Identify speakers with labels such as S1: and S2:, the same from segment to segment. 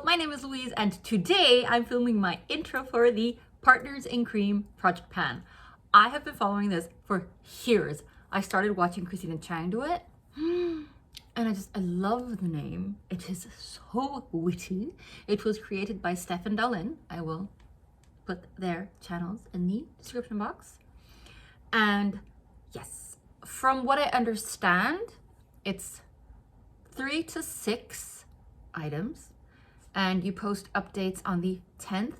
S1: My name is Louise and today I'm filming my intro for the Partners in Cream Project Pan. I have been following this for years. I started watching Christina Chang do it and I love the name. It is so witty. It was created by Steph and DaLin. I will put their channels in the description box. And yes, from what I understand, it's 3 to 6 items and you post updates on the 10th.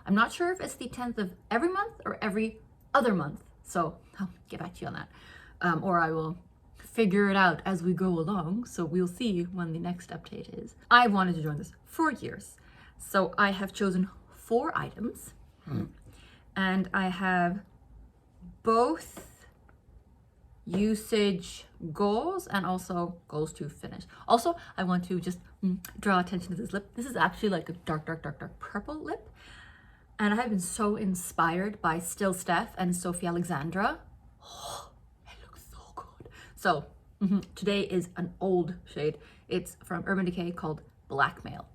S1: I'm not sure if it's the 10th of every month or every other month, so I'll get back to you on that. Or I will figure it out as we go along, so we'll see when the next update is. I've wanted to join this for years, so I have chosen 4 items and I have both usage goals and also goals to finish. Also, I want to just draw attention to this lip. This is actually like a dark purple lip. And I have been so inspired by Still Steph and Sophie Alexandra. Oh, it looks so good. So today is an old shade. It's from Urban Decay called Blackmail.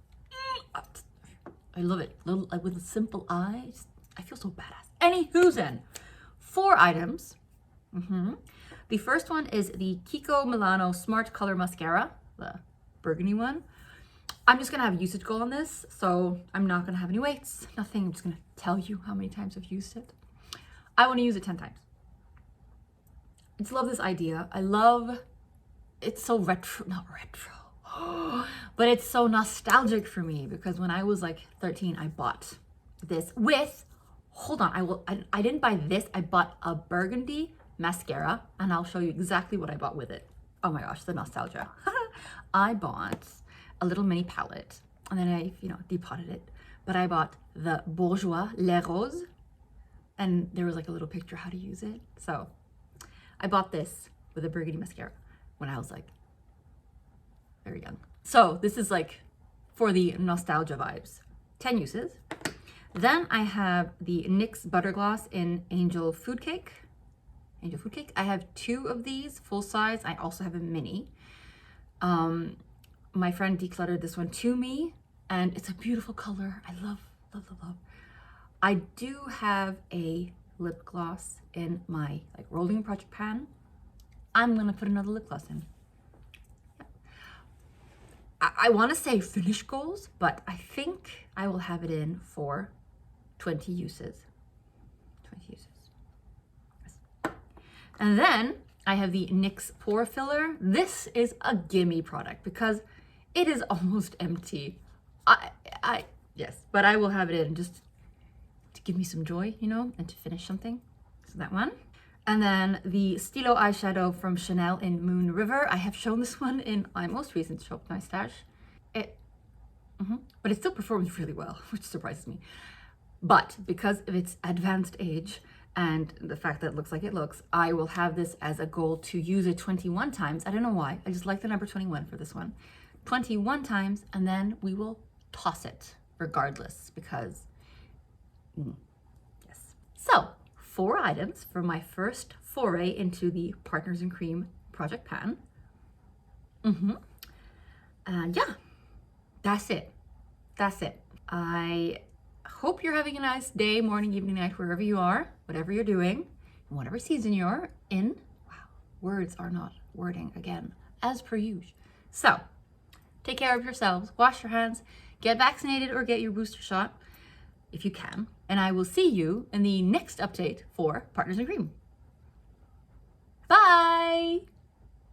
S1: I love it. Little, like with a simple eyes. I feel so badass. Anywho's in 4 items. The first one is the Kiko Milano Smart Color Mascara, the burgundy one. I'm just gonna have a usage goal on this, so I'm not gonna have any weights, nothing. I'm just gonna tell you how many times I've used it. I wanna use it 10 times. I just love this idea. I love, it's so retro, not retro, but it's so nostalgic for me because when I was like 13, I bought this with, hold on, I didn't buy this, I bought a burgundy mascara and I'll show you exactly what I bought with it. Oh my gosh, the nostalgia. I bought a little mini palette and then I, depotted it. But I bought the Bourjois Les Roses and there was like a little picture how to use it. So I bought this with a burgundy mascara when I was like very young. So this is like for the nostalgia vibes. 10 uses. Then I have the NYX Butter Gloss in Angel Food Cake. I have 2 of these full size. I also have a mini. My friend decluttered this one to me and it's a beautiful color. I love. I do have a lip gloss in my rolling project pan. I'm gonna put another lip gloss in. I want to say finish goals, but I think I will have it in for 20 uses. 20 uses. And then I have the NYX Pore Filler. This is a gimme product because it is almost empty. Yes, but I will have it in just to give me some joy, and to finish something. So that one. And then the Stilo eyeshadow from Chanel in Moon River. I have shown this one in my most recent Shop My Stash. But it still performs really well, which surprises me. But because of its advanced age, and the fact that it looks like it looks, I will have this as a goal to use it 21 times. I don't know why. I just like the number 21 for this one. 21 times, and then we will toss it regardless because, yes. So, 4 items for my first foray into the Partners in Cream Project Pan. And yeah, that's it. I hope you're having a nice day, morning, evening, night, wherever you are, whatever you're doing, and whatever season you're in. Wow, words are not wording again, as per usual. So, take care of yourselves, wash your hands, get vaccinated or get your booster shot if you can, and I will see you in the next update for Partners in Cream. Bye!